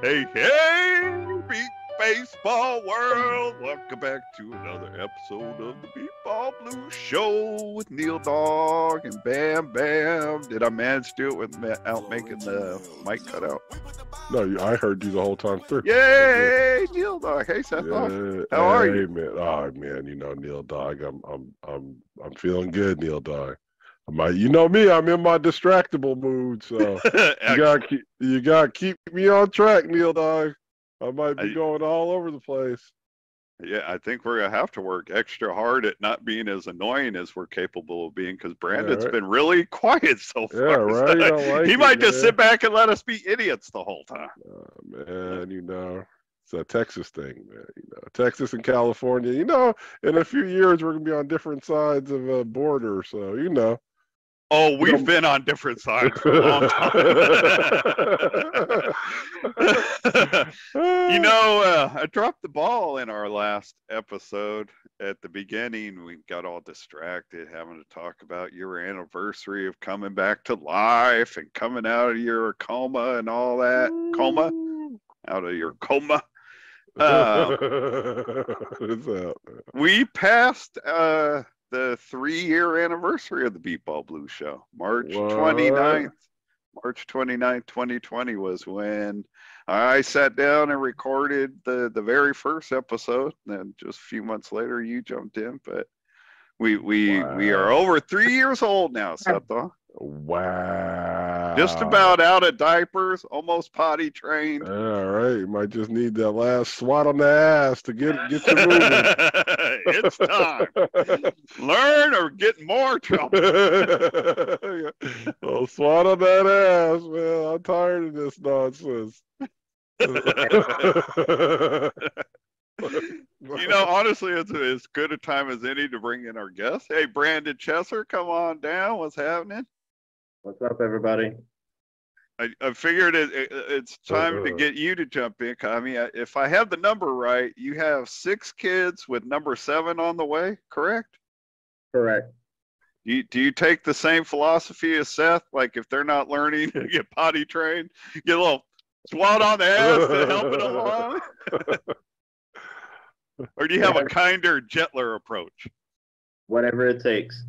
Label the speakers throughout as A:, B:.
A: Hey, beat baseball world. Welcome back to another episode of the Beatball Blues Show with Neil Dog and Bam Bam. Did I manage to do it without making the mic cut out?
B: No, I heard you the whole time through.
A: Yay, Neil Dog. Hey, Seth Dog. How are you?
B: Man. Oh man, Neil Dog. I'm feeling good, Neil Dog. You know me, I'm in my distractible mood, so you gotta keep me on track, Neil Dog. I might be going all over the place.
A: Yeah, I think we're gonna have to work extra hard at not being as annoying as we're capable of being, because Brandon's been really quiet so far.
B: Yeah, right.
A: He might just sit back and let us be idiots the whole time.
B: Man, it's a Texas thing, man. Texas and California. In a few years we're gonna be on different sides of a border, so
A: Oh, we've been on different sides for a long time. I dropped the ball in our last episode. At the beginning, we got all distracted having to talk about your anniversary of coming back to life and coming out of your coma and all that. Out of your coma. We passed the 3-year anniversary of the Beatball Blues Show. March 29th, 2020 was when I sat down and recorded the very first episode. Then just a few months later, you jumped in. But we are over 3 years old now, Seth.
B: Wow.
A: Just about out of diapers, almost potty trained.
B: All right. You might just need that last swat on the ass to get you moving.
A: It's time. Learn or get more trouble.
B: Oh, swat on that ass, man. I'm tired of this nonsense.
A: Honestly, it's as good a time as any to bring in our guest. Hey, Brandon Chesser, come on down. What's happening?
C: What's up, everybody?
A: I figured it's time to get you to jump in. I mean, if I have the number right, you have 6 kids with number 7 on the way, correct?
C: Correct.
A: Do you take the same philosophy as Seth? Like, if they're not learning to get potty trained, get a little swat on the ass to help it along? Or do you have a kinder, gentler approach?
C: Whatever it takes.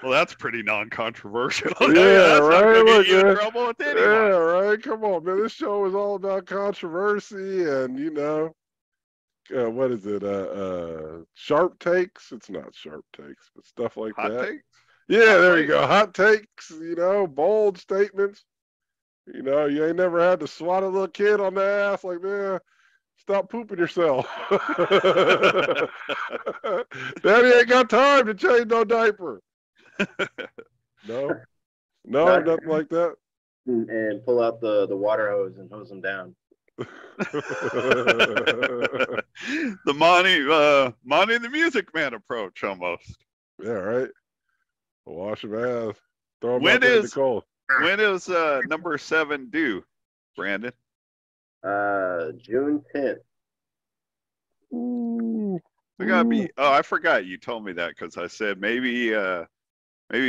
A: Well, that's pretty non-controversial.
B: Yeah, right.
A: Get you in trouble with anyone.
B: Yeah, right. Come on, man. This show is all about controversy and what is it? Sharp takes. It's not sharp takes, but stuff like
A: Hot
B: that.
A: takes?
B: Yeah, there you go. Hot takes. Bold statements. You ain't never had to swat a little kid on the ass like, man, stop pooping yourself. Daddy ain't got time to change no diaper. No, nothing like that.
C: And pull out the water hose and hose them down.
A: The Monty the Music Man approach, almost.
B: Yeah, right. Wash them ass. Throw them out in the cold.
A: When is number 7 due, Brandon?
C: June 10th.
B: Ooh.
A: We gotta be. Oh, I forgot you told me that, because I said maybe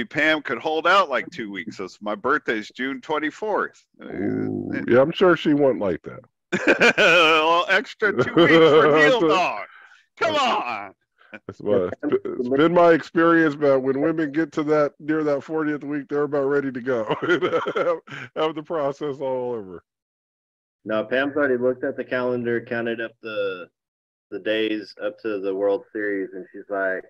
A: Pam could hold out like 2 weeks. So my birthday's June 24th.
B: Yeah, I'm sure she won't like that.
A: Well, extra 2 weeks for Neil Dog. Come on.
B: It's been my experience, but when women get to near that 40th week, they're about ready to go. Have the process all over.
C: No, Pam's already looked at the calendar, counted up the days up to the World Series, and she's like,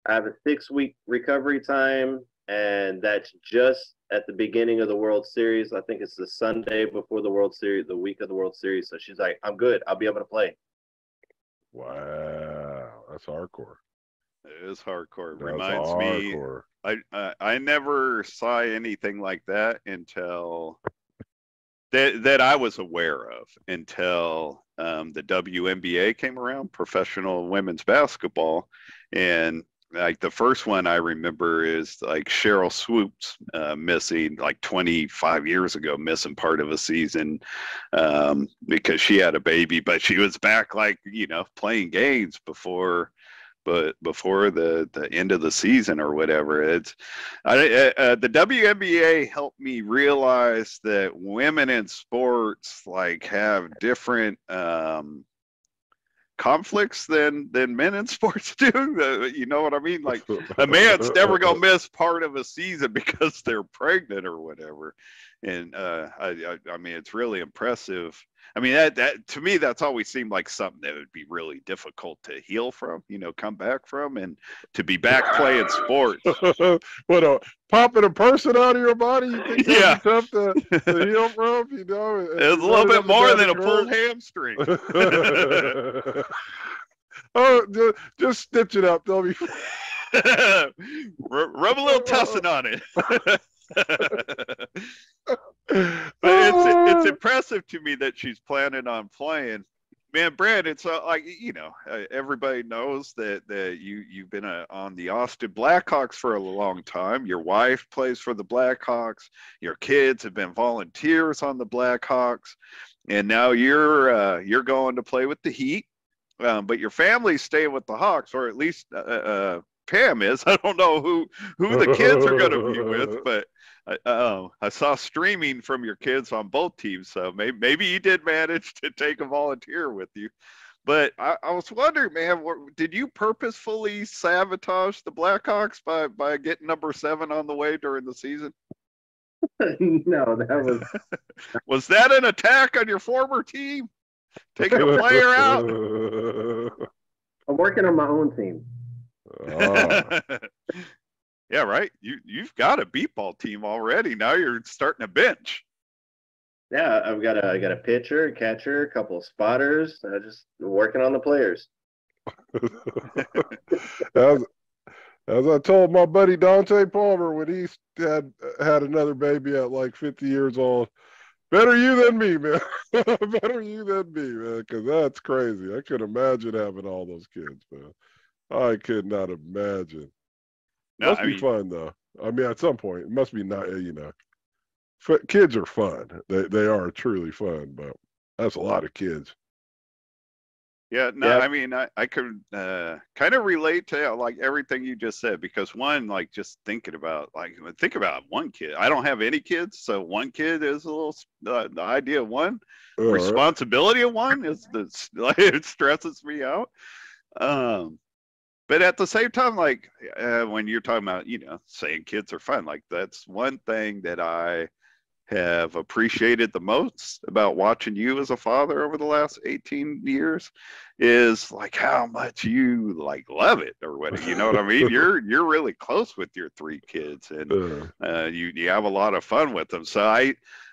C: I have a 6-week recovery time, and that's just at the beginning of the World Series. I think it's the Sunday before the World Series, the week of the World Series. So she's like, I'm good. I'll be able to play.
B: Wow, that's hardcore.
A: It is hardcore. It
B: That's
A: reminds
B: hardcore.
A: me, I never saw anything like that until that I was aware of until the WNBA came around, professional women's basketball, and like the first one I remember is like Cheryl Swoops missing like 25 years ago, missing part of a season because she had a baby, but she was back playing games before but before the end of the season or whatever. The WNBA helped me realize that women in sports like have different conflicts than men in sports do. You know what I mean? Like a man's never gonna miss part of a season because they're pregnant or whatever. And I mean, it's really impressive. I mean, that to me, that's always seemed like something that would be really difficult to heal from, come back from, and to be back playing sports.
B: What, popping a person out of your body? You think
A: Yeah.
B: that'd be tough to heal from?
A: It's a little bit more than a pulled hamstring.
B: Oh, just stitch it up. They'll be
A: rub a little tussin on it. But it's impressive to me that she's planning on playing. Man, Brad, it's like everybody knows that you've been on the Austin Blackhawks for a long time. Your wife plays for the Blackhawks. Your kids have been volunteers on the Blackhawks, and now you're going to play with the Heat. But your family's staying with the Hawks, or at least Pam is. I don't know who the kids are going to be with, but I saw streaming from your kids on both teams, so maybe you did manage to take a volunteer with you. But I was wondering, man, did you purposefully sabotage the Blackhawks by getting number 7 on the way during the season?
C: No, that was.
A: Was that an attack on your former team? Taking a player out?
C: I'm working on my own team.
B: Oh.
A: Yeah, right. You've got a beat ball team already. Now you're starting a bench.
C: Yeah, I got a pitcher, a catcher, a couple of spotters. Just working on the players.
B: As I told my buddy Dante Palmer when he had another baby at like 50 years old, better you than me, man. Better you than me, man, because that's crazy. I could imagine having all those kids, man. I could not imagine.
A: No,
B: Must be fun, though. I mean, at some point, it must be not, kids are fun. They are truly fun, but that's a lot of kids.
A: Yeah, no, yeah. I mean, I could kind of relate to like everything you just said, because one, like just think about one kid. I don't have any kids, so one kid is a little, the idea of one, responsibility of one is it stresses me out. But at the same time, like when you're talking about, saying kids are fun, like that's one thing that I have appreciated the most about watching you as a father over the last 18 years is like how much you like love it or whatever. You know what I mean? You're really close with your 3 kids, and you have a lot of fun with them. So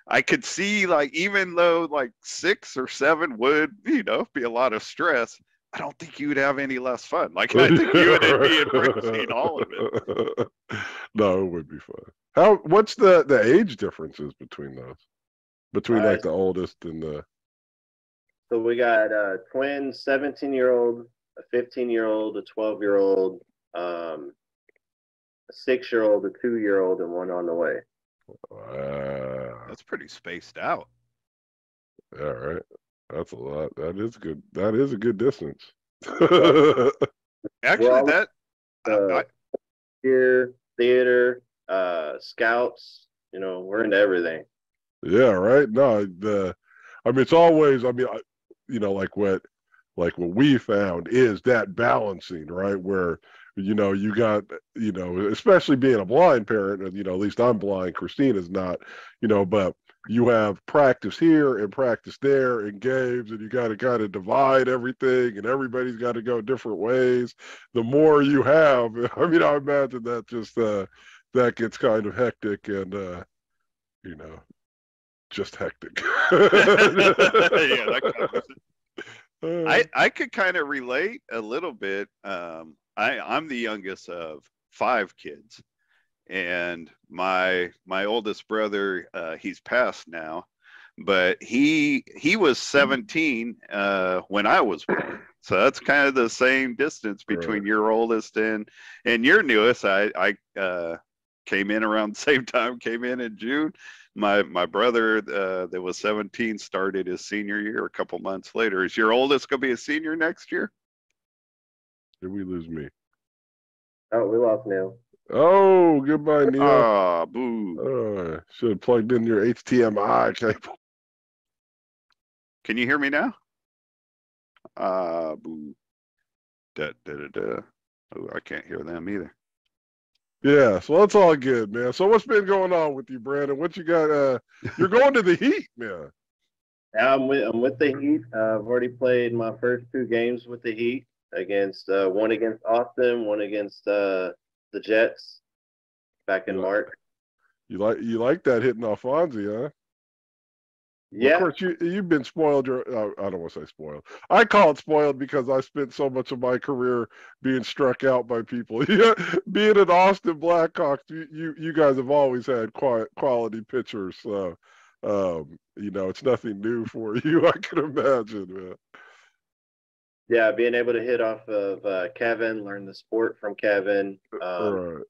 A: I could see, like, even though like 6 or 7 would, be a lot of stress, I don't think you would have any less fun. Like, I think you would be embracing all of it.
B: No, it would be fun. What's the age differences between those? Between like the oldest and the.
C: So we got a twin 17-year-old, a 15-year-old, a 12-year-old, a 6-year-old, a 2-year-old, and one on the way.
B: Wow.
A: That's pretty spaced out.
B: Yeah, right. That's a lot. That is good. That is a good distance.
A: Actually,
C: here, theater, scouts, we're into everything.
B: Yeah, right. No, I mean, it's always, like what we found is that balancing, right? Where, you got, especially being a blind parent, and, at least I'm blind, Christina's not, but you have practice here and practice there and games, and you got to kind of divide everything, and everybody's got to go different ways. The more you have, I mean, I imagine that just, that gets kind of hectic and, just hectic.
A: Yeah, that covers it. I could kind of relate a little bit. I'm the youngest of 5 kids, and my oldest brother, he's passed now, but he was 17 when I was born. So that's kind of the same distance between your oldest and your newest. I came in around the same time, came in June. My brother that was 17 started his senior year a couple months later. Is your oldest going to be a senior next year?
B: did we lose me?
C: Oh, we lost Neil.
B: Oh, goodbye, Neil.
A: Ah, boo.
B: Should have plugged in your HDMI cable.
A: Can you hear me now? Ah, boo. Da, da, da, da. Oh, I can't hear them either.
B: Yeah, so that's all good, man. So what's been going on with you, Brandon? What you got? You're going to the Heat, man.
C: Yeah, I'm with the Heat. I've already played my first 2 games with the Heat against one against Austin, one against the Jets back in March.
B: You like that hitting off Fonzie, huh?
C: Yeah.
B: Well, of course, you've been spoiled. I don't want to say spoiled. I call it spoiled because I spent so much of my career being struck out by people. Yeah, being an Austin Blackhawks, you guys have always had quality pitchers. So, it's nothing new for you. I can imagine, man.
C: Yeah, being able to hit off of Kevin, learn the sport from Kevin.
B: Right.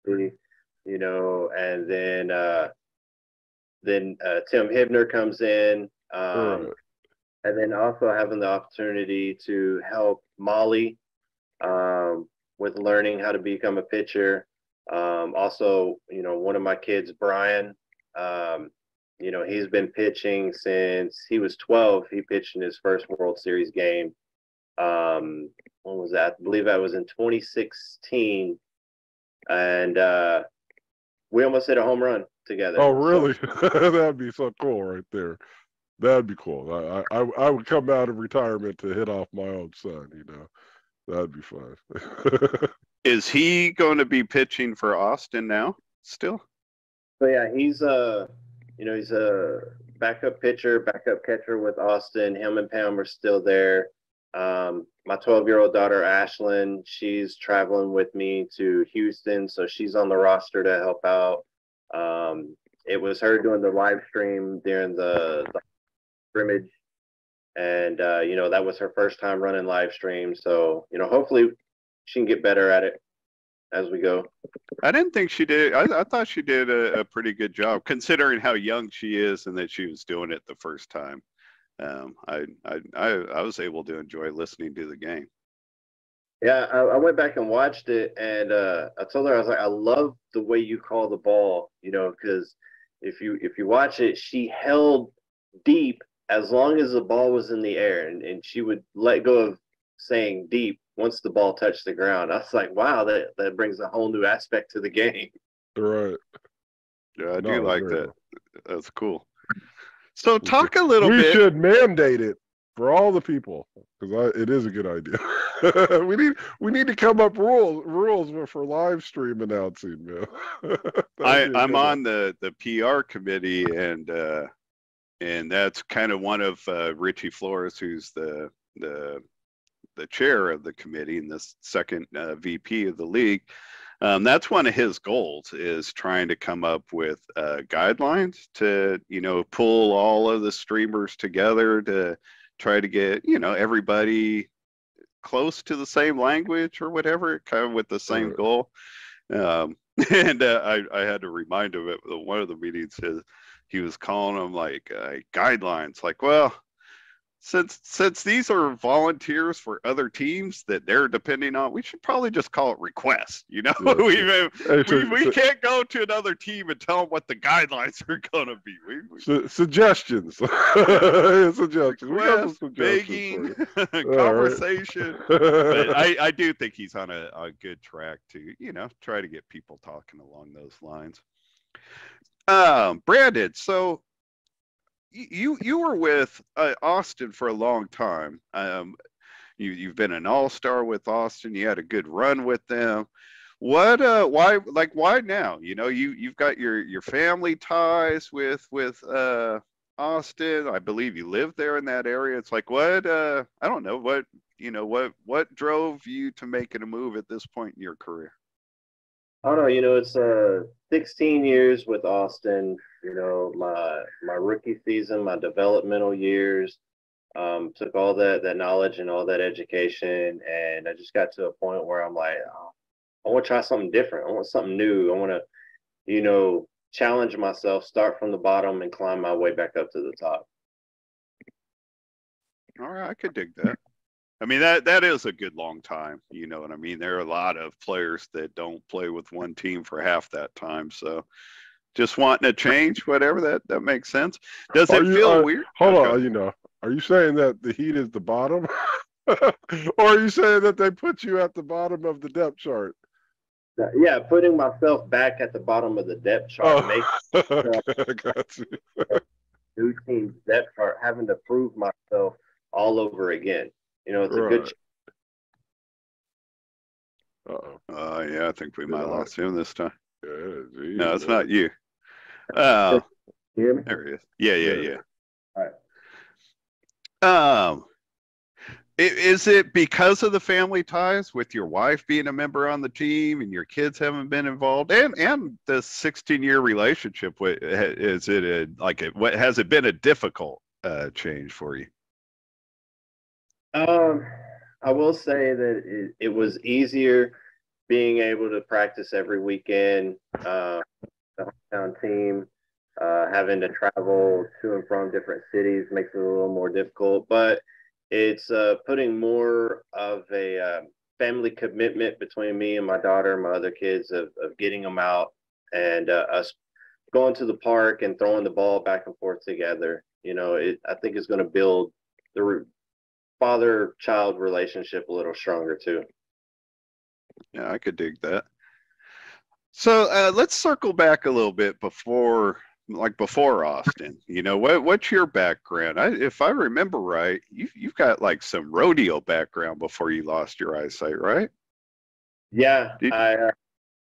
C: And then Tim Hibner comes in,
B: Right.
C: and then also having the opportunity to help Molly with learning how to become a pitcher. Also, one of my kids, Brian, he's been pitching since he was 12. He pitched in his first World Series game. When was that? I believe that was in 2016. And we almost hit a home run together.
B: Oh, really? So. That'd be so cool right there. That'd be cool. I would come out of retirement to hit off my own son, That'd be fun.
A: Is he going to be pitching for Austin now still?
C: So yeah, he's a backup pitcher, backup catcher with Austin. Him and Pam are still there. My 12-year-old daughter, Ashlyn, she's traveling with me to Houston, so she's on the roster to help out. It was her doing the live stream during the scrimmage, and that was her first time running live stream. So hopefully she can get better at it as we go.
A: I didn't think she did. I thought she did a pretty good job considering how young she is and that she was doing it the first time. I was able to enjoy listening to the game.
C: Yeah, I went back and watched it, and I told her, I was like, I love the way you call the ball, because if you watch it, she held deep as long as the ball was in the air, and she would let go of saying deep once the ball touched the ground. I was like, wow, that brings a whole new aspect to the game.
B: Right.
A: Yeah, I do like that. That's cool. So talk a little
B: bit.
A: We
B: should mandate it for all the people because it is a good idea. we need to come up rules for live stream announcing.
A: I'm on the PR committee, and that's kind of one of Richie Flores, who's the chair of the committee and the second VP of the league. That's one of his goals, is trying to come up with guidelines to, pull all of the streamers together to try to get, everybody close to the same language or whatever, kind of with the same goal. And I had to remind him at one of the meetings, he was calling them like guidelines, like, well, since these are volunteers for other teams that they're depending on, we should probably just call it requests. We can't go to another team and tell them what the guidelines are going to be.
B: Suggestions. Suggestions.
A: Request, begging, conversation. But I do think he's on a good track to, try to get people talking along those lines. Brandon, so you were with Austin for a long time. You've been an all-star with Austin. You had a good run with them. Why now? You've got your family ties with Austin. I believe you live there in that area. It's like, what I don't know, what drove you to making a move at this point in your career?
C: I don't know, it's 16 years with Austin, my rookie season, my developmental years, took all that knowledge and all that education, and I just got to a point where I'm like, I want to try something different. I want something new. I want to, challenge myself, start from the bottom and climb my way back up to the top.
A: All right, I could dig that. I mean, that is a good long time. You know what I mean? There are a lot of players that don't play with one team for half that time. So just wanting to change, whatever, that makes sense. Does it feel weird?
B: Hold on, are you saying that the Heat is the bottom? Or are you saying that they put you at the bottom of the depth chart?
C: Yeah, putting myself back at the bottom of the depth chart,
B: Okay, got you.
C: New team's depth chart, having to prove myself all over again. It's a good.
A: Yeah, I think we might have lost him this time.
B: Yeah, geez,
A: no, it's not you. There he is. Yeah.
C: All right.
A: Is it because of the family ties with your wife being a member on the team and your kids haven't been involved, and the 16-year relationship? Is it has it been a difficult change for you?
C: I will say that it was easier being able to practice every weekend. The hometown team, having to travel to and from different cities makes it a little more difficult, but it's putting more of a family commitment between me and my daughter and my other kids of getting them out and us going to the park and throwing the ball back and forth together. I think it's going to build the father-child relationship a little stronger too.
A: Yeah, I could dig that. So let's circle back a little bit before Austin. What's your background? If I remember right, you've got like some rodeo background before you lost your eyesight, right?
C: Yeah, I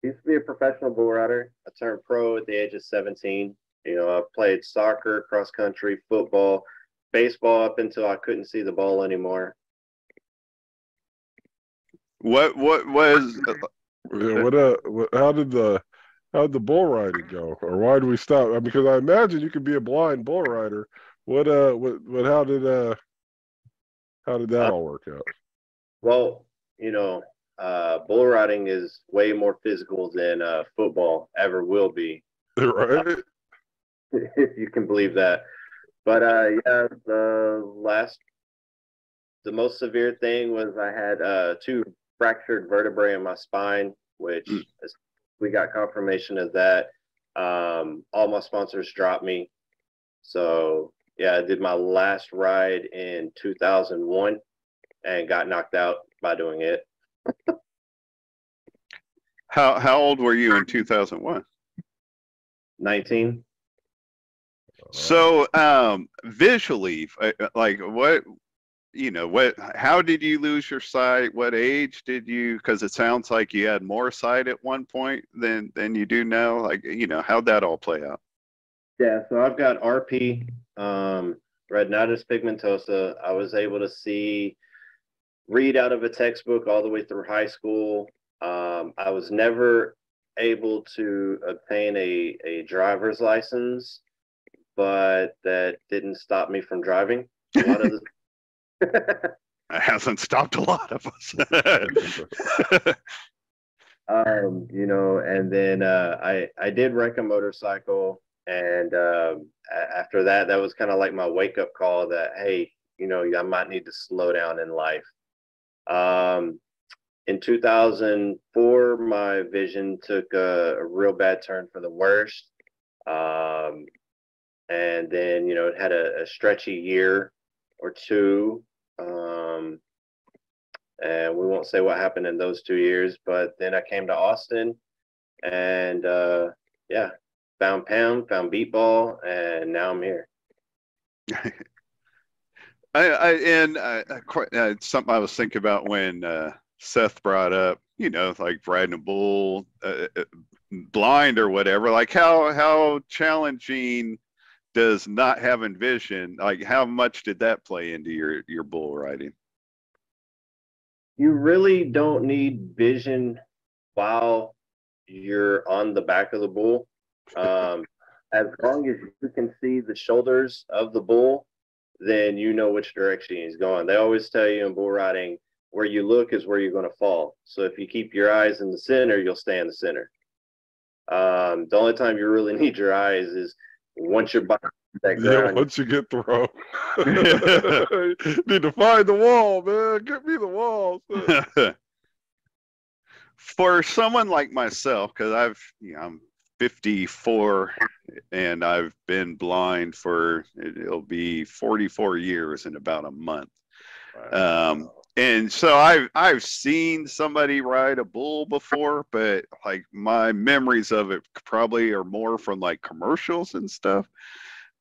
C: used to be a professional bull rider. I turned pro at the age of 17. I played soccer, cross country, football, baseball up until I couldn't see the ball anymore.
B: How did the bull riding go, or why do we stop? Because I imagine you could be a blind bull rider. How did that all work out?
C: Well, bull riding is way more physical than football ever will be.
B: Right.
C: If you can believe that. But yeah, the most severe thing was I had 2 fractured vertebrae in my spine, which we got confirmation of that. All my sponsors dropped me. So yeah, I did my last ride in 2001 and got knocked out by doing it.
A: How old were you in 2001?
C: 19.
A: So visually, like how did you lose your sight? What age did you? Because it sounds like you had more sight at one point than you do now. Like, how'd that all play out?
C: Yeah, so I've got RP, retinitis pigmentosa. I was able to read out of a textbook all the way through high school. I was never able to obtain a driver's license, but that didn't stop me from driving. A lot of
A: It hasn't stopped a lot of us.
C: And then I did wreck a motorcycle, and after that was kind of like my wake up call that, hey, I might need to slow down in life. In 2004, my vision took a real bad turn for the worst. And then, it had a stretchy year or two. And we won't say what happened in those 2 years, but then I came to Austin and, found Pam, found Beat Ball, and now I'm here.
A: Something I was thinking about when Seth brought up, like riding a bull blind or whatever, like how challenging does not having vision, like how much did that play into your bull riding?
C: You really don't need vision while you're on the back of the bull. As long as you can see the shoulders of the bull, then you know which direction he's going. They always tell you in bull riding, where you look is where you're going to fall. So if you keep your eyes in the center, you'll stay in the center. The only time you really need your eyes is once you're behind that
B: Yeah,
C: ground.
B: once you get thrown, need to find the wall, man. Get me the wall.
A: For someone like myself, because I'm 54 and I've been blind for it'll be 44 years in about a month.
B: Wow.
A: And so I've seen somebody ride a bull before, but like my memories of it probably are more from like commercials and stuff.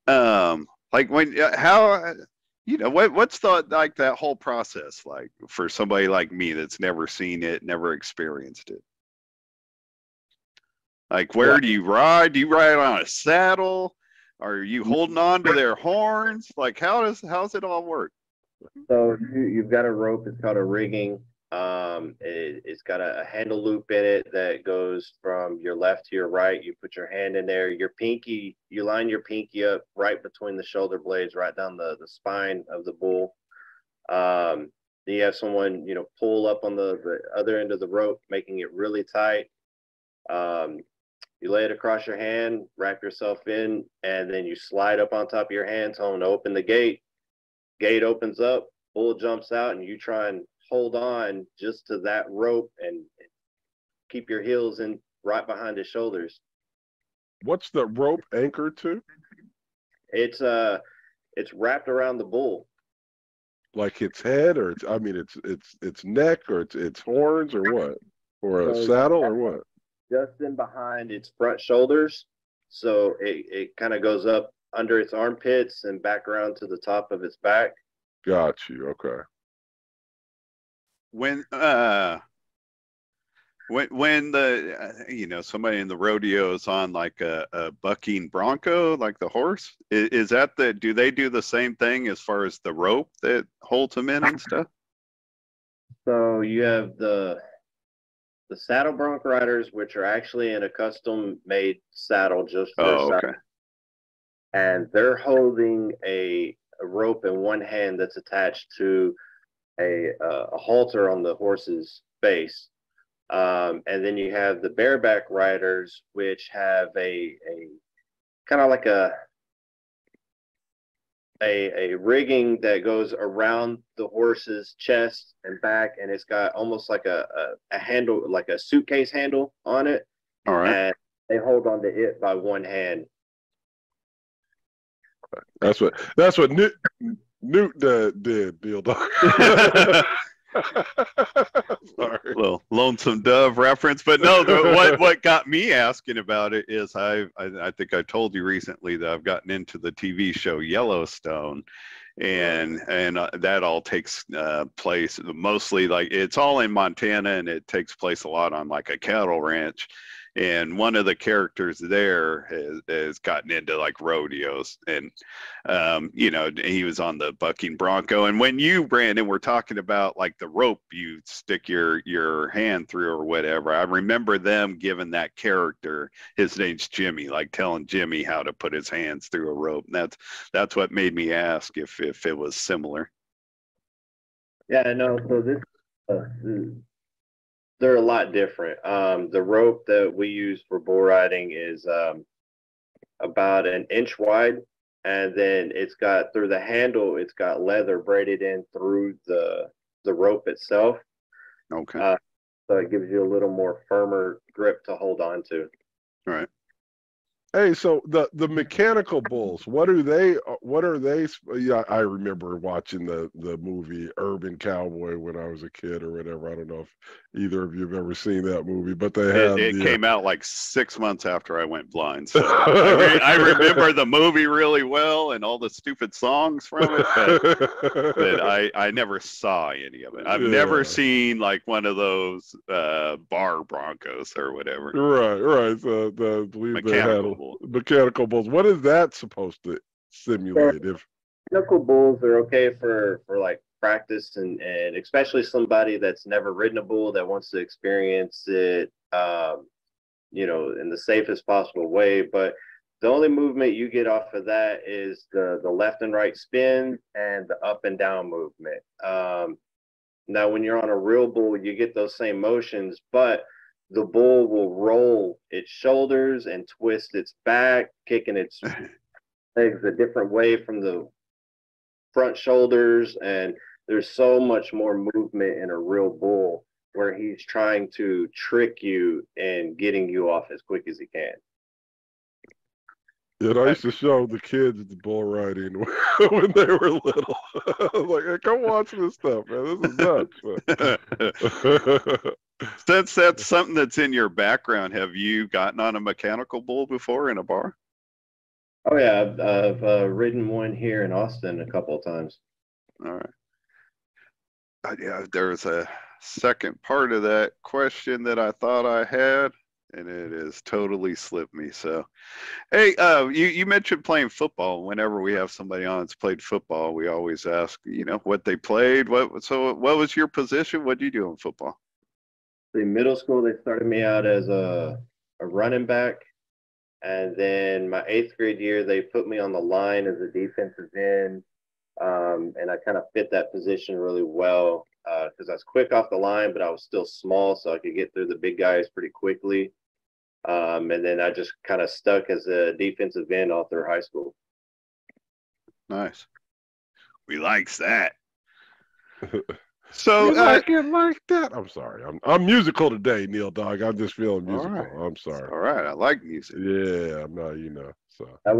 A: Like when how what's the like that whole process like for somebody like me that's never seen it, never experienced it? Like where do you ride? Do you ride on a saddle? Are you holding on to their horns? Like how's it all work?
C: So you've got a rope. It's called a rigging. It's got a handle loop in it that goes from your left to your right. You put your hand in there. You line your pinky up right between the shoulder blades, right down the spine of the bull. Then you have someone, pull up on the other end of the rope, making it really tight. You lay it across your hand, wrap yourself in, and then you slide up on top of your hand, tell them to open the gate. Gate opens up, bull jumps out, and you try and hold on just to that rope and keep your heels in right behind his shoulders.
B: What's the rope anchored to?
C: It's wrapped around the bull.
B: Like its head, or its neck, or its horns, or what? Or a
C: So
B: saddle, or what?
C: just in behind its front shoulders. So it kind of goes up under its armpits and back around to the top of its back.
B: Got you. Okay.
A: When somebody in the rodeo is on like a bucking bronco, like the horse, is that do they do the same thing as far as the rope that holds them in and stuff?
C: So you have the saddle bronc riders, which are actually in a custom made saddle just for
A: Oh,
C: saddle.
A: okay.
C: And they're holding a rope in one hand that's attached to a halter on the horse's face. And then you have the bareback riders, which have a kind of like a rigging that goes around the horse's chest and back, and it's got almost like a handle, like a suitcase handle on it.
A: All right.
C: And they hold on to it by one hand.
B: That's what Newt did, Deal Dog. Sorry.
A: Little Lonesome Dove reference, but no. What got me asking about it is I think I told you recently that I've gotten into the TV show Yellowstone, and that all takes place mostly like it's all in Montana, and it takes place a lot on like a cattle ranch. And one of the characters there has gotten into like rodeos, and he was on the bucking bronco. And when you, Brandon, were talking about like the rope you stick your hand through or whatever, I remember them giving that character, his name's Jimmy, like telling Jimmy how to put his hands through a rope. And that's what made me ask if it was similar.
C: Yeah, no. So this. They're a lot different. The rope that we use for bull riding is about an inch wide, and then it's got through the handle, it's got leather braided in through the rope itself.
A: Okay.
B: So it gives you a little more firmer grip to hold on to.
A: Right.
B: Hey, so the mechanical bulls, what are they? Yeah, I remember watching the movie Urban Cowboy when I was a kid or whatever. I don't know if either of you have ever seen that movie, but it
A: came out like 6 months after I went blind. So I remember the movie really well and all the stupid songs from it, but I never saw any of it. I've never seen like one of those bar Broncos or whatever.
B: Right. So mechanical bulls. What is that supposed to simulate?
C: Mechanical bulls are okay for like practice and especially somebody that's never ridden a bull that wants to experience it, in the safest possible way. But the only movement you get off of that is the left and right spin and the up and down movement. Now, when you're on a real bull, you get those same motions, but the bull will roll its shoulders and twist its back, kicking its legs a different way from the front shoulders, and there's so much more movement in a real bull where he's trying to trick you and getting you off as quick as he can.
B: Yeah, I used to show the kids the bull riding when they were little. I was like, hey, come watch this stuff, man. This is nuts.
A: Since that's something that's in your background, have you gotten on a mechanical bull before in a bar?
C: Oh yeah, I've ridden one here in Austin a couple of times.
A: All right. Yeah, there's a second part of that question that I thought I had, and it has totally slipped me. So, hey, you mentioned playing football. Whenever we have somebody on that's played football, we always ask, what they played. What was your position? What did you do in football?
C: In middle school, they started me out as a running back. And then my 8th grade year, they put me on the line as a defensive end. And I kind of fit that position really well because I was quick off the line, but I was still small, so I could get through the big guys pretty quickly. And then I just kind of stuck as a defensive end all through high school.
A: Nice. We likes that. So
B: like it like that. I'm sorry. I'm musical today, Neil Dog. I'm just feeling musical.
A: Right.
B: I'm sorry.
A: All right. I like music.
B: Yeah, I'm not, So
C: I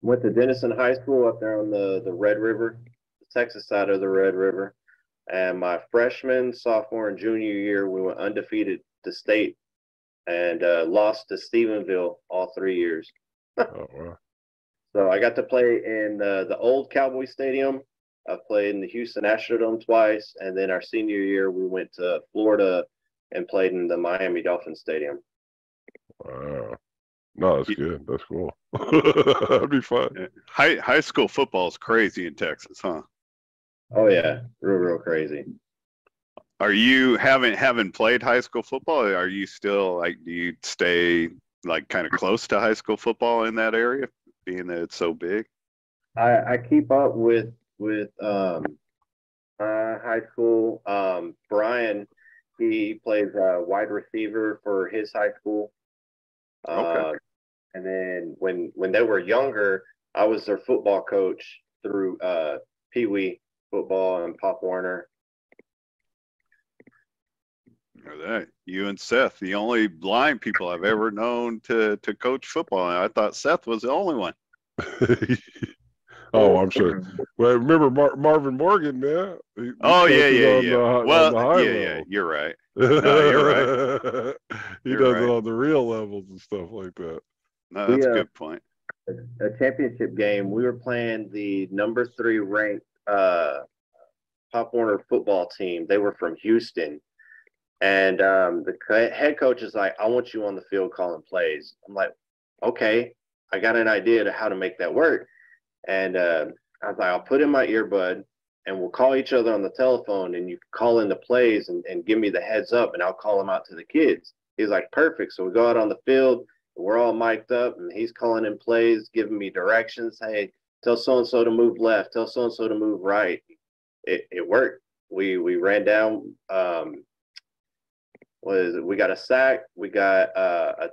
C: went to Denison High School up there on the Red River, the Texas side of the Red River. And my freshman, sophomore, and junior year, we went undefeated to state and lost to Stephenville all 3 years.
B: Oh, wow.
C: So I got to play in the old Cowboy Stadium. I played in the Houston Astrodome twice. And then our senior year, we went to Florida and played in the Miami Dolphins Stadium.
B: Wow. No, that's good. That's cool. That'd be fun.
A: High school football is crazy in Texas, huh?
C: Oh, yeah. Real crazy.
A: Are you haven't played high school football? Are you still do you stay kind of close to high school football in that area, being that it's so big?
C: I keep up with high school. Brian, he plays wide receiver for his high school.
A: Okay.
C: And then when they were younger, I was their football coach through Pee Wee football and Pop Warner.
A: That you and Seth, the only blind people I've ever known to coach football. And I thought Seth was the only one.
B: Oh, I'm sure. Well, remember Marvin Morgan, man.
A: Yeah. Well, yeah, you're right. No, you're right.
B: He does it on the real levels and stuff like that.
A: No, that's a good point.
C: A championship game, we were playing the number 3 ranked Pop Warner football team. They were from Houston. And the head coach is like, I want you on the field calling plays. I'm like, okay, I got an idea to how to make that work. And I was like, I'll put in my earbud and we'll call each other on the telephone and you call in the plays and give me the heads up and I'll call them out to the kids. He's like, perfect. So we go out on the field, we're all mic'd up and he's calling in plays, giving me directions. Hey, tell so-and-so to move left, tell so-and-so to move right. It worked. We ran down, we got a sack, we got a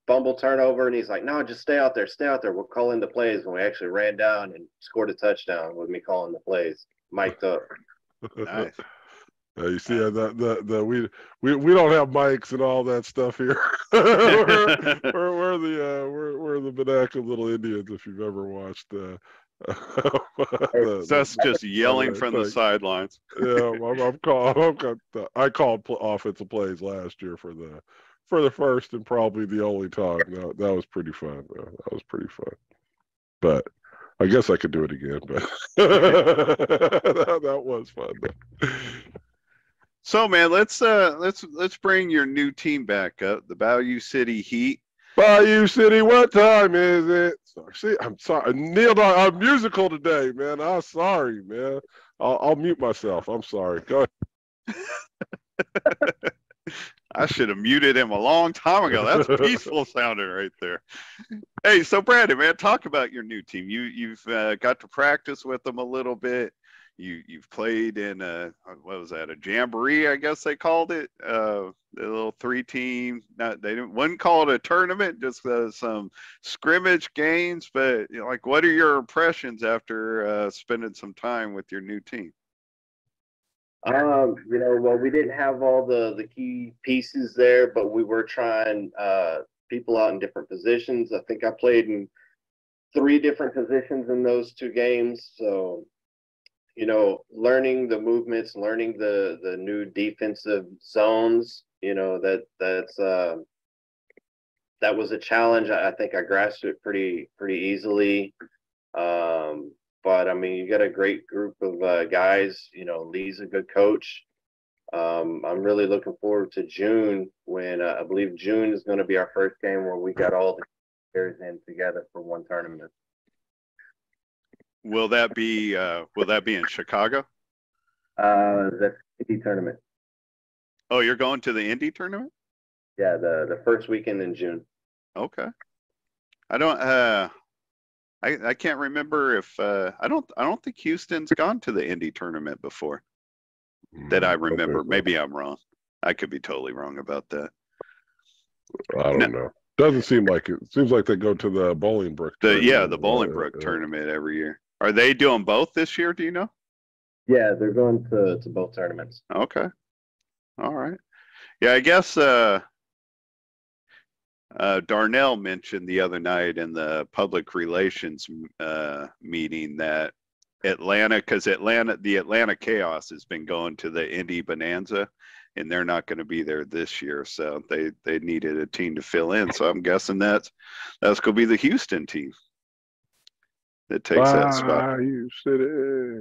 C: fumble turnover, and he's like, no, just stay out there. We'll call in the plays. When we actually ran down and scored a touchdown with me calling the plays, mic'd up.
A: Nice.
B: You see that we don't have mics and all that stuff here. we're the vernacular little Indians. If you've ever watched.
A: That's just yelling from the sidelines.
B: Yeah, I called offensive plays last year for the first and probably the only time. That was pretty fun. That was pretty fun. But I guess I could do it again. But that was fun.
A: So, man, let's bring your new team back up, the Bayou City Heat.
B: Bayou City, what time is it? See, I'm sorry, Neil. I'm musical today, man. I'm sorry, man. I'll mute myself. I'm sorry. Go ahead.
A: I should have muted him a long time ago. That's peaceful sounding right there. Hey, so Brandon, man, talk about your new team. You've got to practice with them a little bit. you've played in what was that, a jamboree, I guess they called it, the little 3-team. Not they didn't wouldn't call it a tournament, just some scrimmage games. But like, what are your impressions after spending some time with your new team?
C: Well, we didn't have all the key pieces there, but we were trying people out in different positions. I think I played in 3 different positions in those 2 games. So, learning the movements, learning the new defensive zones, that was a challenge. I think I grasped it pretty easily. But I mean, you got a great group of guys. Lee's a good coach. I'm really looking forward to June, when I believe June is going to be our first game where we got all the players in together for one tournament.
A: Will that be in Chicago?
C: The Indy tournament.
A: Oh, you're going to the Indy tournament?
C: Yeah, the first weekend in June.
A: Okay. I don't I can't remember if I don't think Houston's gone to the Indy tournament before that I remember. Maybe I'm wrong. I could be totally wrong about that.
B: I don't know. Doesn't seem like it. Seems like they go to the Bolingbrook.
A: The Bolingbrook tournament every year. Are they doing both this year? Do you know?
C: Yeah, they're going to both tournaments.
A: Okay. All right. Yeah, I guess Darnell mentioned the other night in the public relations meeting that the Atlanta Chaos has been going to the Indy Bonanza, and they're not going to be there this year, so they needed a team to fill in. So I'm guessing that's going to be the Houston team that takes that spot.
B: Bayou City.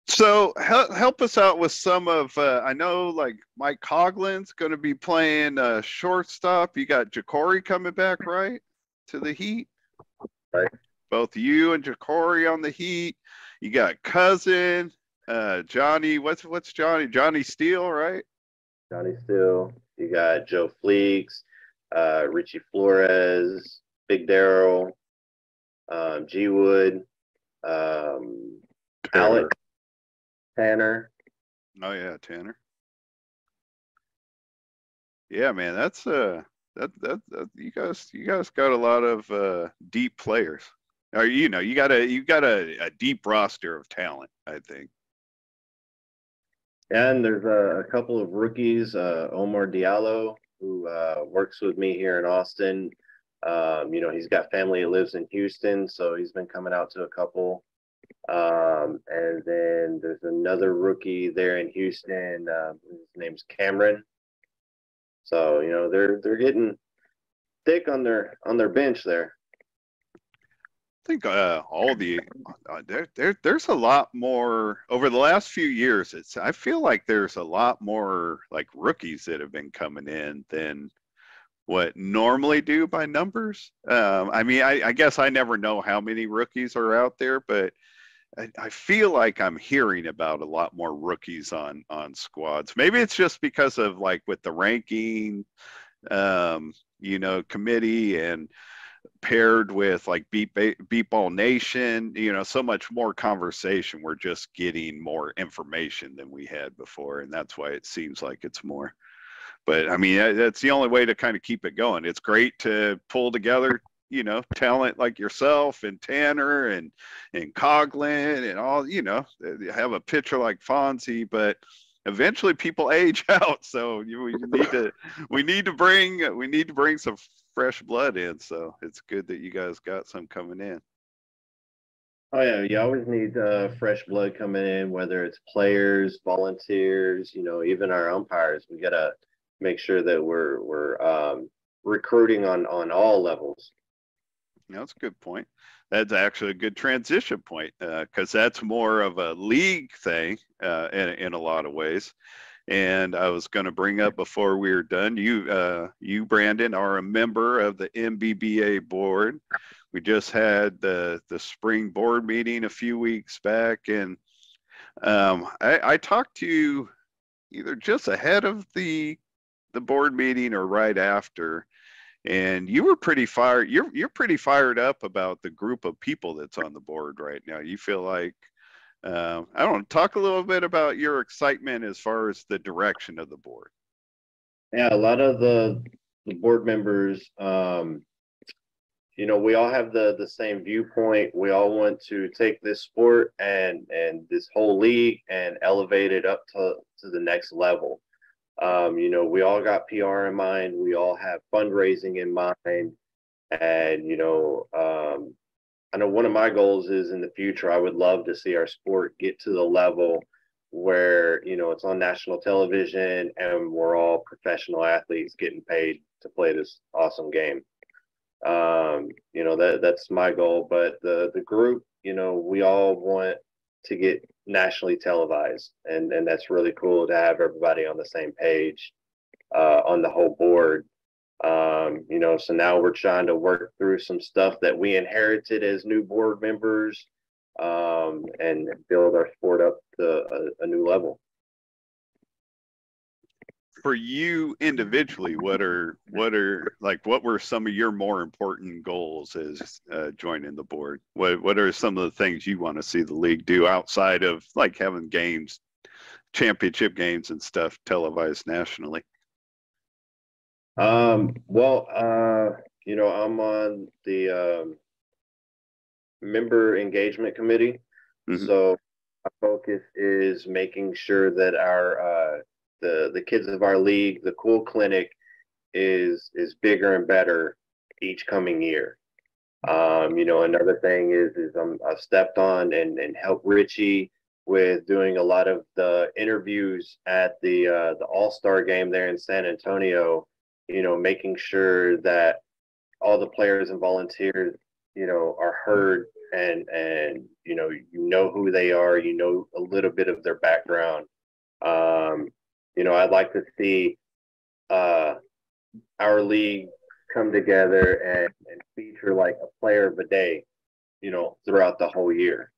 A: So help us out with some of, I know like Mike Coughlin's going to be playing shortstop. You got Ja'Cory coming back, right, to the Heat?
C: Right.
A: Both you and Ja'Cory on the Heat. You got Cousin, Johnny, what's Johnny? Johnny Steele, right?
C: Johnny Steele. You got Joe Fleeks, Richie Flores, Big Darrell, G Wood, Alex. Tanner.
A: Oh yeah, Tanner. Yeah, man, that's that you guys got a lot of deep players. Or you got a deep roster of talent, I think.
C: And there's a couple of rookies, Omar Diallo, who works with me here in Austin. He's got family that lives in Houston, so he's been coming out to a couple. And then there's another rookie there in Houston. His name's Cameron. So they're getting thick on their bench there.
A: I think there's a lot more over the last few years. I feel like there's a lot more like rookies that have been coming in than what normally do by numbers. I mean, I guess I never know how many rookies are out there, but I feel like I'm hearing about a lot more rookies on squads. Maybe it's just because of like with the ranking, committee, and paired with like Beat Ball Nation, so much more conversation. We're just getting more information than we had before, and that's why it seems like it's more. But I mean, that's the only way to kind of keep it going. It's great to pull together talent like yourself and Tanner and Coughlin and all, have a pitcher like Fonzie, but eventually people age out. So we need to bring some fresh blood in. So it's good that you guys got some coming in.
C: Oh yeah, you always need fresh blood coming in, whether it's players, volunteers, even our umpires. We gotta make sure that we're recruiting on all levels.
A: That's a good point. That's actually a good transition point because that's more of a league thing in a lot of ways. And I was going to bring up before we were done, you Brandon are a member of the MBBA board. We just had the spring board meeting a few weeks back, and I talked to you either just ahead of the board meeting or right after. and you were pretty fired. You're pretty fired up about the group of people that's on the board right now. You feel like I don't know, talk a little bit about your excitement as far as the direction of the board.
C: Yeah, a lot of the board members, we all have the same viewpoint. We all want to take this sport and this whole league and elevate it up to the next level. We all got PR in mind. We all have fundraising in mind. And, I know one of my goals is in the future, I would love to see our sport get to the level where, it's on national television and we're all professional athletes getting paid to play this awesome game. That's my goal. But the group, we all want to get nationally televised. And that's really cool to have everybody on the same page on the whole board. So now we're trying to work through some stuff that we inherited as new board members, and build our sport up to a new level.
A: For you individually, what were some of your more important goals as joining the board? What are some of the things you want to see the league do outside of like having games, championship games and stuff televised nationally?
C: I'm on the member engagement committee. Mm-hmm. So our focus is making sure that our the kids of our league, the Cool Clinic, is bigger and better each coming year. Another thing is I've stepped on and helped Richie with doing a lot of the interviews at the All-Star game there in San Antonio. Making sure that all the players and volunteers, are heard and who they are, a little bit of their background. I'd like to see our league come together and feature like a player of the day, throughout the whole year.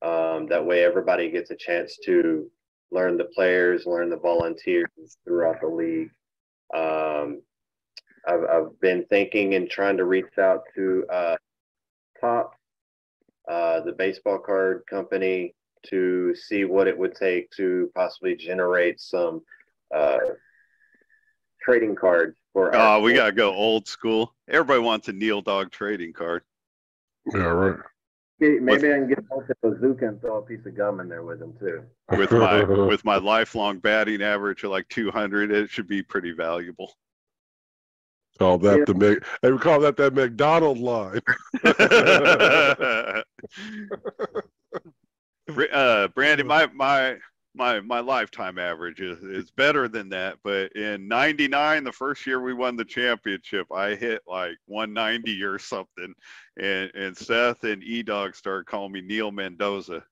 C: That way everybody gets a chance to learn the players, learn the volunteers throughout the league. I've been thinking and trying to reach out to Top, the baseball card company, to see what it would take to possibly generate some trading cards for.
A: We gotta go old school. Everybody wants a Neil Dog trading card.
B: Yeah, right.
C: Maybe I can get a bazooka and throw a piece of gum in there with them too.
A: With my lifelong batting average of like 200, it should be pretty valuable.
B: Call that they would call that McDonald line.
A: Brandon, my lifetime average is better than that. But in '99, the first year we won the championship, I hit like 190 or something, and Seth and E-Dog started calling me Neil Mendoza.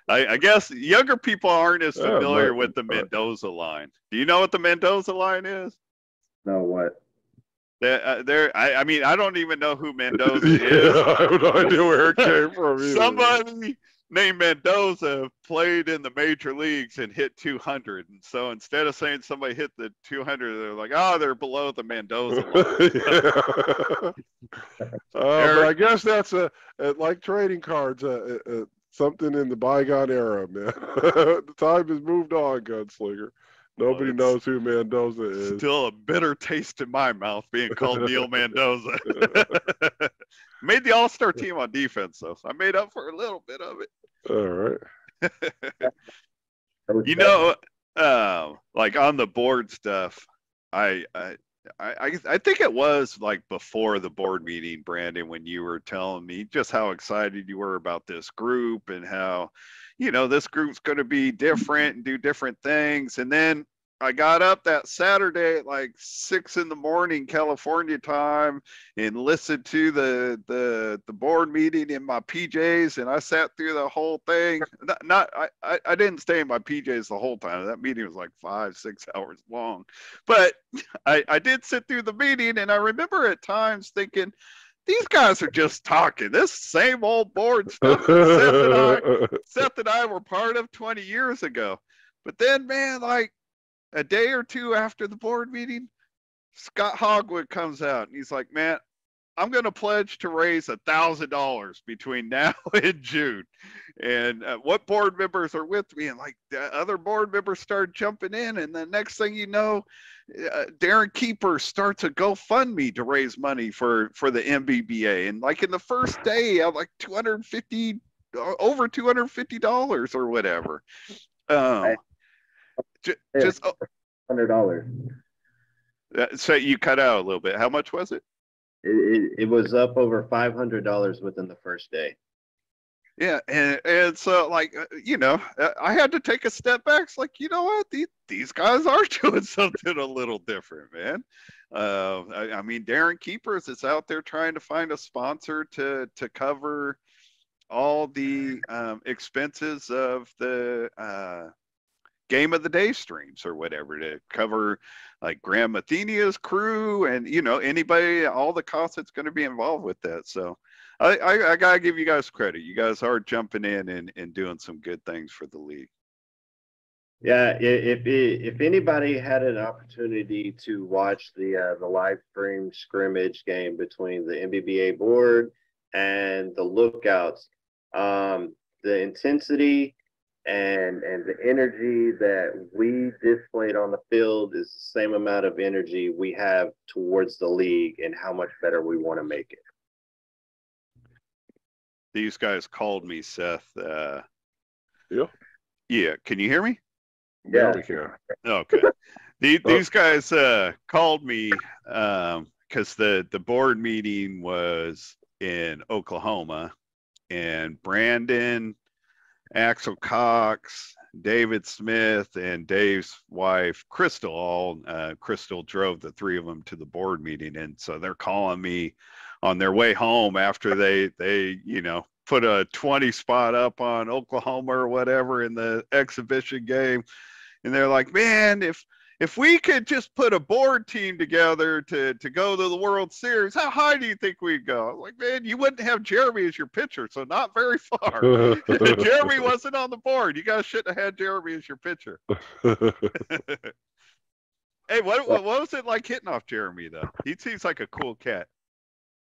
A: I guess younger people aren't as familiar with the Mendoza line. Do you know what the Mendoza line is?
C: No, what?
A: I don't even know who Mendoza is.
B: I have no idea where it came from either.
A: Somebody named Mendoza played in the major leagues and hit 200. And so instead of saying somebody hit the 200, they're like, they're below the Mendoza line.
B: But I guess that's like trading cards. Something in the bygone era, man. The time has moved on, Gunslinger. Nobody knows who Mendoza is.
A: Still a bitter taste in my mouth being called Neil Mendoza. Made the All-Star team on defense, though. So I made up for a little bit of it.
B: All
A: right. Like on the board stuff, I think it was like before the board meeting, Brandon, when you were telling me just how excited you were about this group and how, this group's going to be different and do different things. And then I got up that Saturday at like 6 a.m. California time and listened to the board meeting in my PJs, and I sat through the whole thing. I didn't stay in my PJs the whole time. That meeting was like 5-6 hours long, but I did sit through the meeting, and I remember at times thinking, these guys are just talking. This same old board stuff Seth and I were part of 20 years ago. But then, man, like a day or two after the board meeting, Scott Hogwood comes out and he's like, man, I'm going to pledge to raise $1,000 between now and June. And what board members are with me? And like the other board members start jumping in. And the next thing you know, Darren Keeper starts a GoFundMe to raise money for the MBBA. And like in the first day, I like over $250 or whatever. Just
C: $100.
A: So you cut out a little bit. How much was it?
C: It was up over $500 within the first day.
A: Yeah, and so like I had to take a step back. It's like, you know what, these guys are doing something a little different, man. I mean, Darren Keepers is out there trying to find a sponsor to cover all the expenses of the game of the day streams or whatever, to cover like Graham Athenia's crew and anybody, all the costs that's going to be involved with that. So I gotta give you guys credit. You guys are jumping in and doing some good things for the league.
C: Yeah, if anybody had an opportunity to watch the live stream scrimmage game between the MBBA board and the Lookouts, the intensity and the energy that we displayed on the field is the same amount of energy we have towards the league and how much better we want to make it.
A: These guys called me, Seth.
B: Yeah.
A: Yeah. Can you hear me?
C: Yeah,
B: we can.
A: Okay. These guys called me because the board meeting was in Oklahoma, and Brandon, Axel Cox, David Smith, and Dave's wife, Crystal, Crystal drove the three of them to the board meeting. And so they're calling me on their way home after they put a 20 spot up on Oklahoma or whatever in the exhibition game. And they're like, man, if we could just put a board team together to go to the World Series, how high do you think we'd go? I'm like, man, you wouldn't have Jeremy as your pitcher, so not very far. Jeremy wasn't on the board. You guys shouldn't have had Jeremy as your pitcher. Hey, what was it like hitting off Jeremy, though? He seems like a cool cat.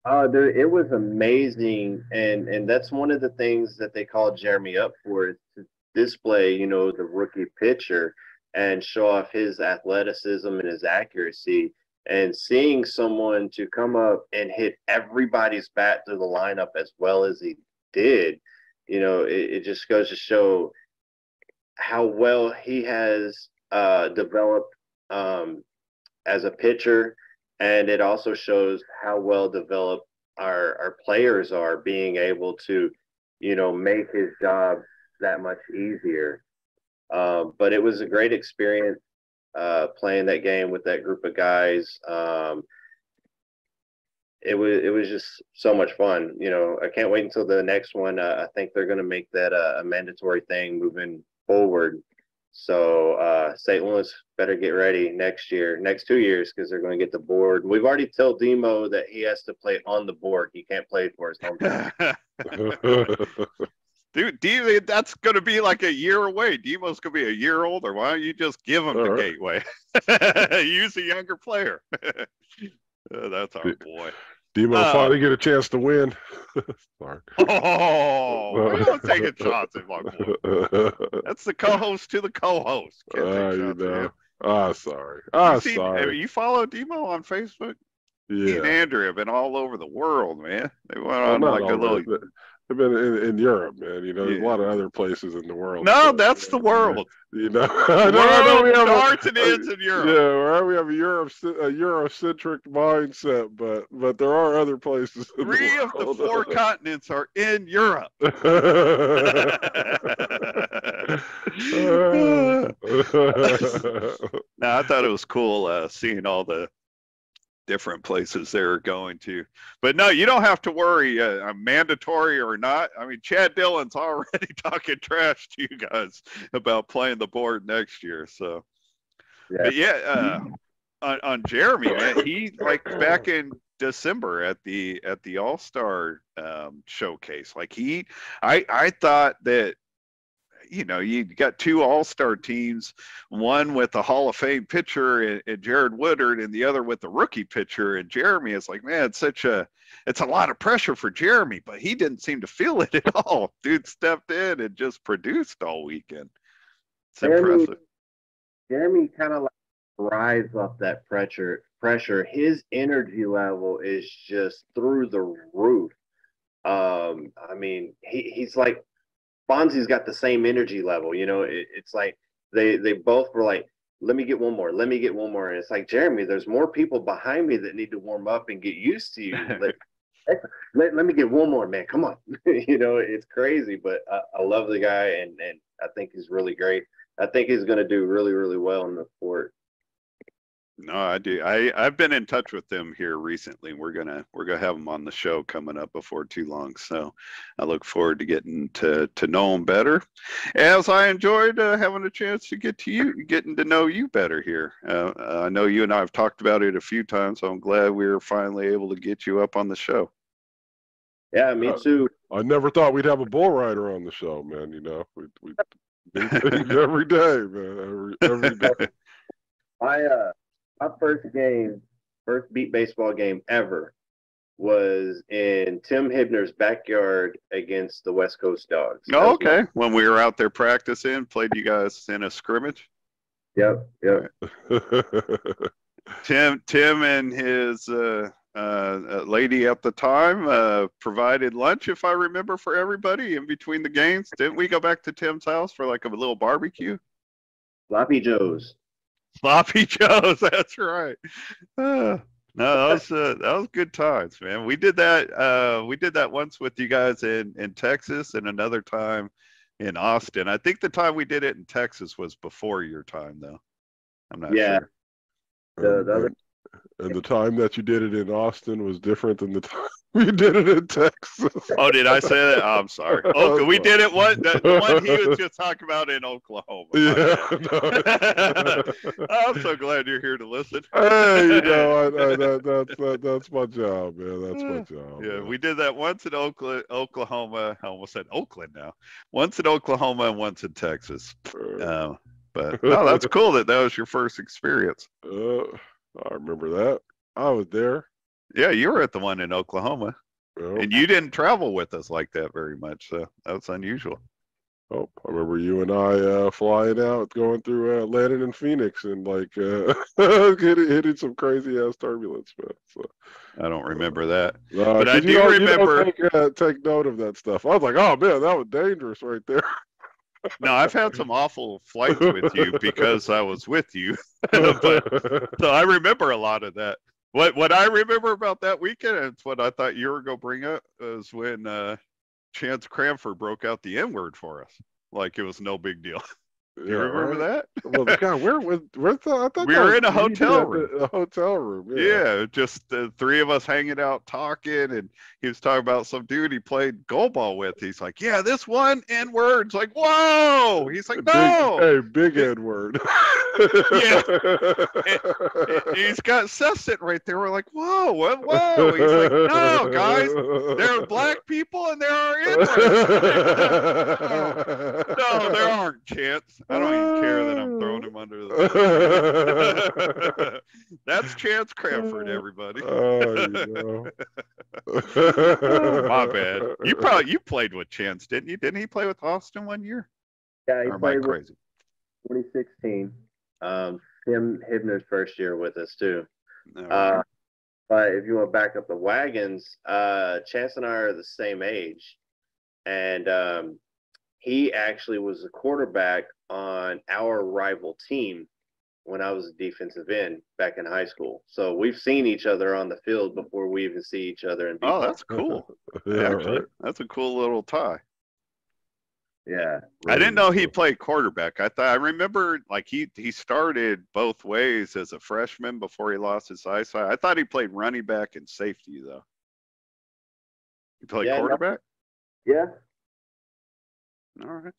C: Oh, dude, it was amazing, and that's one of the things that they called Jeremy up for, is to display, the rookie pitcher and show off his athleticism and his accuracy. And seeing someone to come up and hit everybody's bat through the lineup as well as he did, it just goes to show how well he has developed as a pitcher. And it also shows how well developed our players are, being able to, make his job that much easier. But it was a great experience playing that game with that group of guys. It was just so much fun. I can't wait until the next one. I think they're going to make that a mandatory thing moving forward. So St. Louis better get ready next 2 years, because they're going to get the board. We've already told Demo that he has to play on the board. He can't play for his home team.
A: Dude, that's going to be like a year away. Demo's going to be a year older. Why don't you just give him the gateway? Use a younger player. That's our boy.
B: Demo finally get a chance to win. Sorry.
A: Oh, we don't take a shots at my boy. That's the co-host to the co-host.
B: Sorry.
A: Sorry. Have you followed Demo on Facebook?
B: Yeah.
A: He and Andrew have been all over the world, man. They went on like a little.
B: They've been in Europe, man. There's a lot of other places in the world.
A: No, that's the world.
B: I know we have
A: starts and ends in Europe.
B: Yeah, right. We have a Eurocentric mindset, but there are other places.
A: Three of the four continents are in Europe. Now, I thought it was cool seeing all the different places they're going to. But no, you don't have to worry, mandatory or not. I mean, Chad Dillon's already talking trash to you guys about playing the board next year. So, yeah. But yeah, on Jeremy, man, he like back in December at the All-Star showcase, like I thought that you got two all-star teams, one with a Hall of Fame pitcher and Jared Woodard, and the other with the rookie pitcher and Jeremy. It's like, man, it's a lot of pressure for Jeremy, but he didn't seem to feel it at all. Dude stepped in and just produced all weekend. It's impressive.
C: Jeremy kind of like thrives off that pressure. His energy level is just through the roof. I mean, he's like Fonzie's got the same energy level. It's like they both were like, let me get one more, and it's like, Jeremy, there's more people behind me that need to warm up and get used to you. Let me get one more, man. Come on. It's crazy, but I love the guy, and I think he's really great. I think he's going to do really, really well in the sport.
A: No, I do. I've been in touch with them here recently. We're gonna have them on the show coming up before too long. So I look forward to getting to know them better, as I enjoyed having a chance to getting to know you better here. I know you and I have talked about it a few times, so I'm glad we were finally able to get you up on the show.
C: Yeah, me too.
B: I never thought we'd have a bull rider on the show, man. We do things every day, man. Every day.
C: My first beat baseball game ever was in Tim Hibner's backyard against the West Coast Dogs.
A: Oh, okay. When we were out there practicing, played you guys in a scrimmage?
C: Yep.
A: Tim and his lady at the time provided lunch, if I remember, for everybody in between the games. Didn't we go back to Tim's house for like a little barbecue?
C: Sloppy Joe's.
A: Sloppy Joe's, that's right. No, that was good times, man. We did that once with you guys in Texas, and another time in Austin. I think the time we did it in Texas was before your time, though. I'm not sure.
B: And the time that you did it in Austin was different than the time we did it in Texas.
A: Oh, did I say that? Oh, I'm sorry. Okay, we did it. The one he was just talking about in Oklahoma.
B: Yeah.
A: I'm so glad you're here to listen.
B: Hey, that's my job, man. That's my job.
A: Yeah,
B: man.
A: we did that once in Oklahoma. I almost said Oakland now. Once in Oklahoma and once in Texas. But no, that's cool that was your first experience.
B: I remember that. I was there.
A: Yeah, you were at the one in Oklahoma.
B: Well,
A: and you didn't travel with us like that very much, so that was unusual.
B: Oh, I remember you and I flying out, going through landing in Phoenix, and like hitting some crazy ass turbulence, man. So,
A: I don't remember that, but I do remember.
B: Take note of that stuff. I was like, oh man, that was dangerous right there.
A: No, I've had some awful flights with you because I was with you. So I remember a lot of that. What I remember about that weekend, and it's what I thought you were going to bring up, was when Chance Cranford broke out the N-word for us. Like it was no big deal. Do you remember that?
B: Well, God, I thought
A: we were in a hotel room.
B: A hotel room.
A: Yeah, just the three of us hanging out talking, and he was talking about some dude he played goal ball with. He's like, "Yeah, this one N-word's like, whoa!" He's like, "No,
B: big N-word."
A: Yeah, he's got Seth sitting right there. We're like, "Whoa, whoa!" He's like, "No, guys, there are black people and there are N-words." No, there aren't, Chance. I don't even care that I'm throwing him under the. That's Chance Cranford, everybody. My bad. You played with Chance, didn't you? Didn't he play with Austin one year?
C: Yeah, he played
A: crazy.
C: 2016. Tim Hibner's first year with us too.
A: Right.
C: But if you want to back up the wagons, Chance and I are the same age, and he actually was a quarterback on our rival team when I was a defensive end back in high school. So we've seen each other on the field before we even see each other.
A: Oh, that's cool.
B: Yeah,
A: actually,
B: right.
A: That's a cool little tie.
C: Yeah.
A: I didn't know he played quarterback. I remember like he started both ways as a freshman before he lost his eyesight. I thought he played running back and safety though. He played quarterback?
C: Yeah.
A: All right.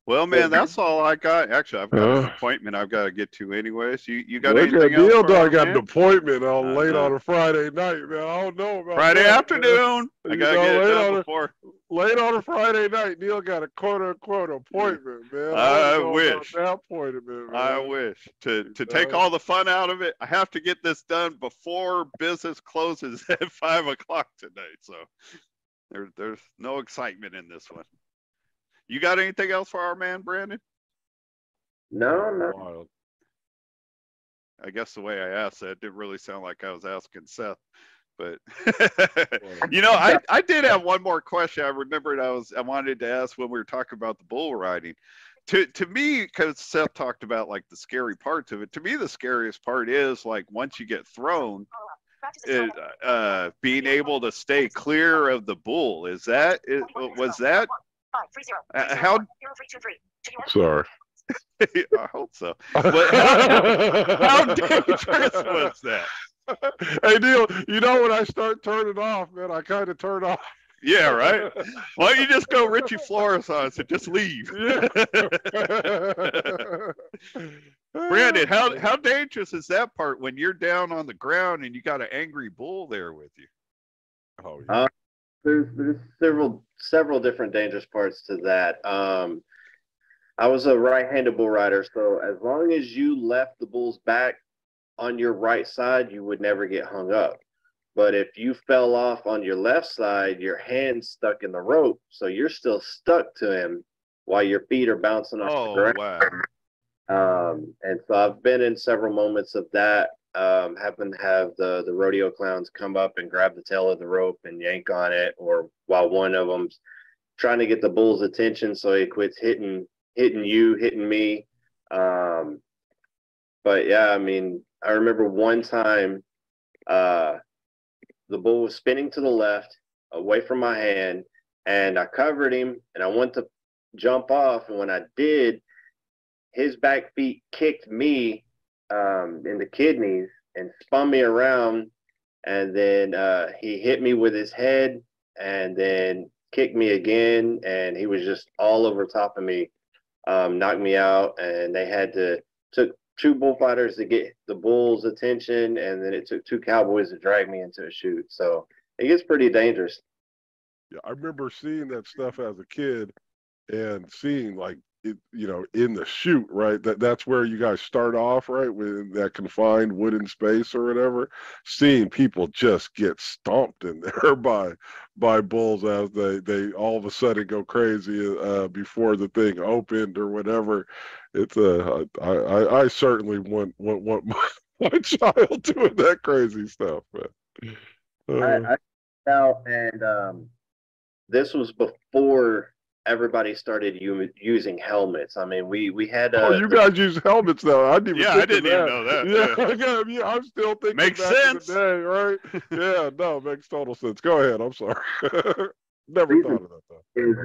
A: Well, man, that's all I got. Actually, I've got an
B: Uh,
A: appointment I've got to get to anyways. You got
B: Look at
A: anything else
B: Neil
A: for our
B: Dog got an
A: man?
B: appointment on late
A: Uh-huh.
B: on a Friday night, man. I don't know about
A: Friday
B: that,
A: afternoon.
B: man.
A: I
B: You
A: got to
B: know,
A: get it done before.
B: late on a Friday night, Neil got a quote unquote appointment, man. I
A: I
B: don't know about
A: wish.
B: that appointment,
A: I
B: man.
A: wish to take all the fun out of it. I have to get this done before business closes at 5:00 tonight. So there's no excitement in this one. You got anything else for our man, Brandon?
C: No.
B: Wild.
A: I guess the way I asked that didn't really sound like I was asking Seth. But I did have one more question. I remembered I wanted to ask when we were talking about the bull riding. To me, because Seth talked about like the scary parts of it. To me, the scariest part is like once you get thrown, being able to stay clear of the bull. Was that how?
B: Sorry.
A: I hope so. But how dangerous was that?
B: Hey, Neil, you know when I start turning off, man, I kind of turn off.
A: Yeah, right. Why don't you just go Richie Flores on us and just leave? Brandon, how dangerous is that part when you're down on the ground and you got an angry bull there with you?
B: Oh, yeah.
C: There's several different dangerous parts to that. I was a right-handed bull rider, so as long as you left the bull's back on your right side, you would never get hung up. But if you fell off on your left side, your hand's stuck in the rope, so you're still stuck to him while your feet are bouncing off the ground.
A: Wow.
C: And so I've been in several moments of that. Having to have the rodeo clowns come up and grab the tail of the rope and yank on it, or while one of them's trying to get the bull's attention so he quits hitting me. But yeah, I mean, I remember one time the bull was spinning to the left away from my hand, and I covered him and I went to jump off, and when I did, his back feet kicked me in the kidneys and spun me around, and then he hit me with his head and then kicked me again, and he was just all over top of me, knocked me out, and they took two bullfighters to get the bull's attention, and then it took two cowboys to drag me into a chute. So it gets pretty dangerous.
B: Yeah, I remember seeing that stuff as a kid and seeing like it, in the chute, right? That's where you guys start off, right? With that confined wooden space or whatever. Seeing people just get stomped in there by bulls as they all of a sudden go crazy before the thing opened or whatever. It's I certainly want my child doing that crazy stuff.
C: I out, and this was before everybody started using helmets. I mean, we had
B: you guys use helmets now. I didn't even think
A: even know that.
B: Yeah, I'm still thinking
A: makes
B: back
A: sense.
B: in the day, right? Yeah, no, makes total sense. Go ahead. I'm sorry. Never thought of that though.
C: Is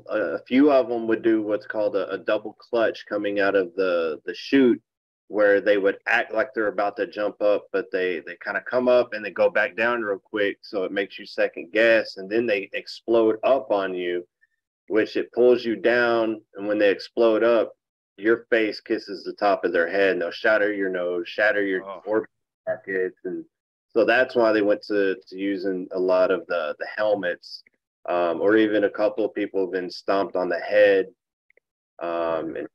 C: a few of them would do what's called a double clutch coming out of the chute, where they would act like they're about to jump up, but they kind of come up and they go back down real quick, so it makes you second guess, and then they explode up on you, which it pulls you down, and when they explode up, your face kisses the top of their head, and they'll shatter your nose, shatter your orbit sockets, and so that's why they went to using a lot of the helmets, or even a couple of people have been stomped on the head, and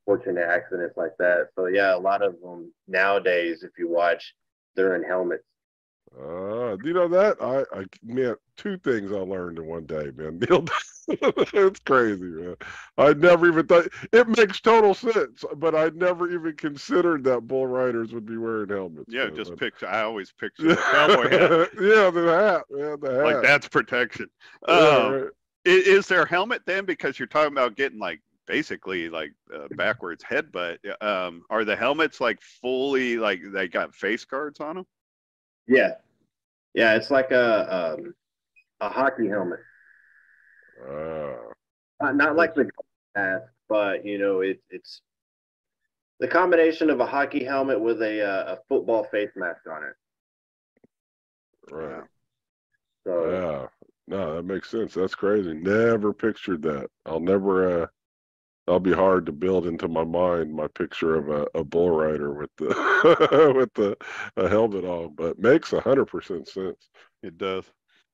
C: fortunate accidents like that. So yeah, a lot of them nowadays, if you watch, they're in helmets.
B: That I man, two things I learned in one day, man. Neil, it's crazy, man. I never even thought it makes total sense, but I never even considered that bull riders would be wearing helmets.
A: Yeah, man, I always picture the cowboy hat.
B: Yeah, the hat, man, the hat.
A: Like that's protection.
B: Right.
A: Is there a helmet then? Because you're talking about getting like basically like backwards headbutt. Are the helmets like fully like they got face guards on them?
C: Yeah, it's like a hockey helmet. Not like the mask, but it's the combination of a hockey helmet with a football face mask on it.
B: Right.
C: So
B: yeah. No, that makes sense. That's crazy. Never pictured that. That'll be hard to build into my mind my picture of a bull rider with the with the a helmet on, but makes 100% sense.
A: It does.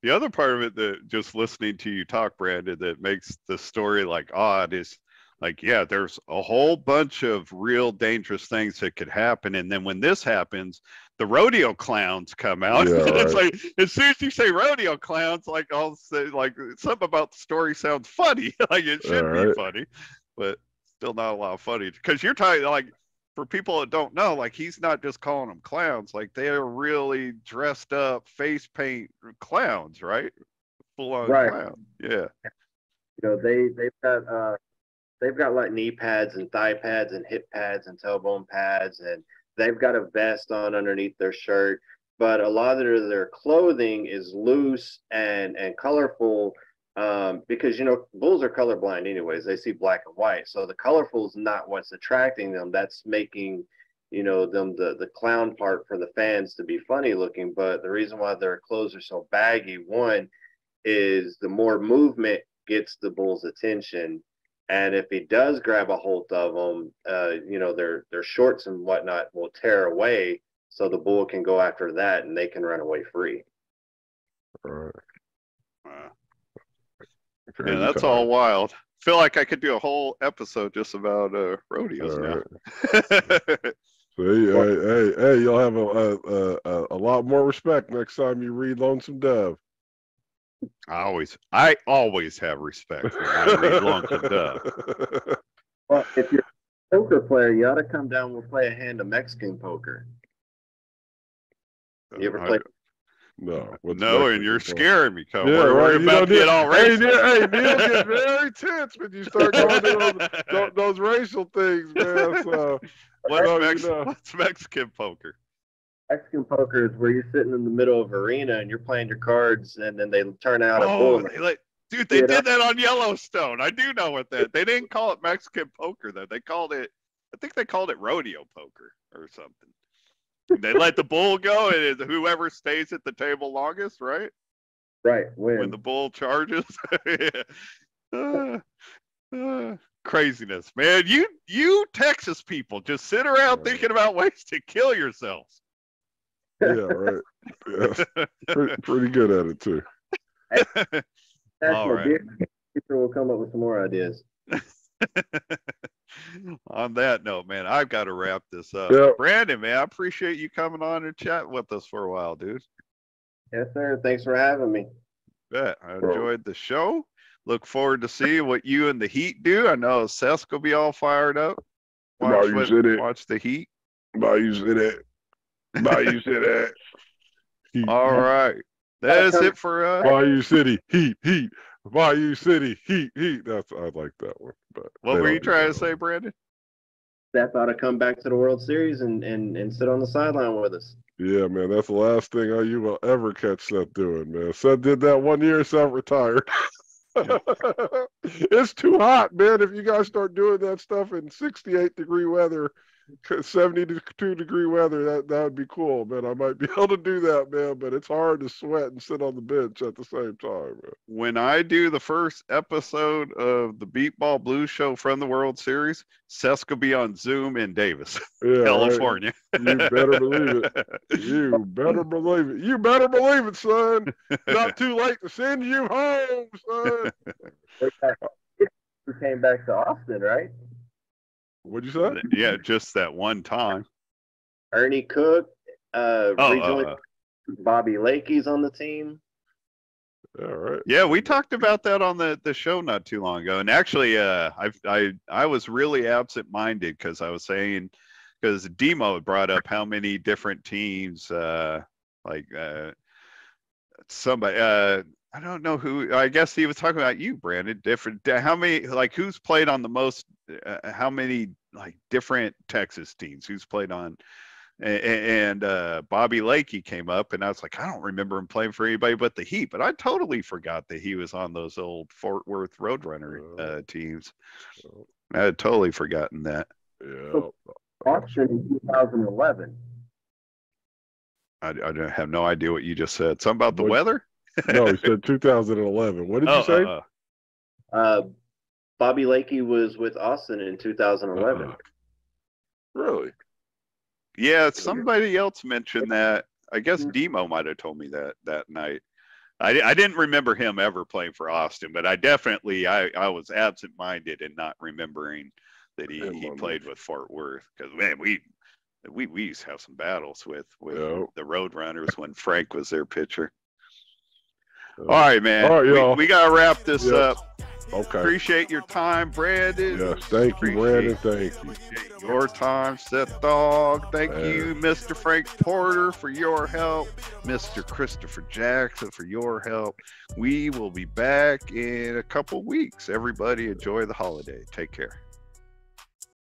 A: The other part of it that just listening to you talk, Brandon, that makes the story like odd is like, yeah, there's a whole bunch of real dangerous things that could happen. And then when this happens, the rodeo clowns come out.
B: Yeah,
A: It's
B: right.
A: like, as soon as you say rodeo clowns, like I'll say, like something about the story sounds funny. Like it
B: All
A: should be
B: right.
A: funny, but still not a lot of funny. Because you're talking like, for people that don't know, like he's not just calling them clowns, like they're really dressed up face paint clowns, right? Full on
C: Right.
A: clown. Yeah.
C: You know, they've got like knee pads and thigh pads and hip pads and tailbone pads, and they've got a vest on underneath their shirt. But a lot of their clothing is loose and colorful, because you know bulls are colorblind anyways. They see black and white, so the colorful is not what's attracting them. That's making them the clown part for the fans to be funny looking. But the reason why their clothes are so baggy, one, is the more movement gets the bull's attention. And if he does grab a hold of them, their shorts and whatnot will tear away, so the bull can go after that and they can run away free.
B: All right.
A: Uh,
B: Crazy
A: yeah, that's
B: time.
A: all wild. Feel like I could do a whole episode just about rodeos
B: All
A: now.
B: right. So, hey, you'll have a lot more respect next time you read Lonesome Dove.
A: I always have respect when I read Lonesome Dove.
C: Well, if you're a poker player, you ought to come down. We'll play a hand of Mexican poker. You ever play?
B: No.
A: No, and you're scaring me, Cole.
B: Yeah,
A: we're about to get all racial.
B: Hey, Neil gets very tense when you start going to those racial things, man. So,
A: what's Mexican poker?
C: Mexican poker is where you're sitting in the middle of an arena and you're playing your cards, and then they turn out a bull.
A: Dude, they did that on Yellowstone. I do know what that. They didn't call it Mexican poker though. They called it. I think they called it rodeo poker or something. They let the bull go, and whoever stays at the table longest, right?
C: Right.
A: When the bull charges. Craziness, man. You Texas people just sit around thinking about ways to kill yourselves.
B: Yeah, right. Yeah. Pretty good at it too.
A: All right.
C: People will come up with some more ideas.
A: On that note, man, I've got to wrap this up.
B: Yep.
A: Brandon, man, I appreciate you coming on and chatting with us for a while, dude.
C: Yes, sir. Thanks for having me.
A: Bet. I enjoyed the show. Look forward to seeing what you and the Heat do. I know Seth's will be all fired up. Watch the Heat.
B: Bayou City.
A: All right. That is it for us.
B: Bayou City Heat. Bayou City Heat. I like that one. But
A: what were you trying to say, Brandon?
C: Seth ought to come back to the World Series and sit on the sideline with us.
B: Yeah, man, that's the last thing you will ever catch Seth doing, man. Seth did that 1 year, Seth retired. It's too hot, man. If you guys start doing that stuff in 68-degree weather, 72-degree weather, that would be cool, man. I might be able to do that, man, but it's hard to sweat and sit on the bench at the same time, man.
A: When I do the first episode of the Beat Ball Blues show from the World Series, Seth's will be on Zoom in Davis, California.
B: Right. You better believe it. You better believe it. You better believe it, son. Not too late to send you home, son.
C: You came back to Austin, right?
B: What'd you say?
A: Yeah, just that one time.
C: Ernie Cook, Bobby Lakey's on the team.
B: All right.
A: Yeah, we talked about that on the show not too long ago. And actually, I was really absent-minded because I was saying, because Demo had brought up how many different teams, somebody, I don't know who, I guess he was talking about you, Brandon, how many, like who's played on the most, how many like different Texas teams, who's played on, and Bobby Lakey came up, and I was like, I don't remember him playing for anybody but the Heat, but I totally forgot that he was on those old Fort Worth Roadrunner teams. I had totally forgotten that.
B: Yeah.
C: Auction in 2011.
A: I have no idea what you just said. Something about the weather?
B: No, he said 2011. What did you say?
C: Bobby Lakey was with Austin in 2011.
B: Really?
A: Yeah, somebody else mentioned that. I guess Demo might have told me that night. I didn't remember him ever playing for Austin, but I was absent-minded in not remembering that he played with Fort Worth, because man, we used to have some battles with the Roadrunners when Frank was their pitcher. All right, man.
B: All right,
A: we gotta wrap this up.
B: Okay.
A: Appreciate your time, Brandon.
B: Yes, thank you, Brandon. Thank you.
A: Your time, Seth Dog. Thank you, Mr. Frank Porter, for your help. Mr. Christopher Jackson, for your help. We will be back in a couple weeks. Everybody enjoy the holiday. Take care.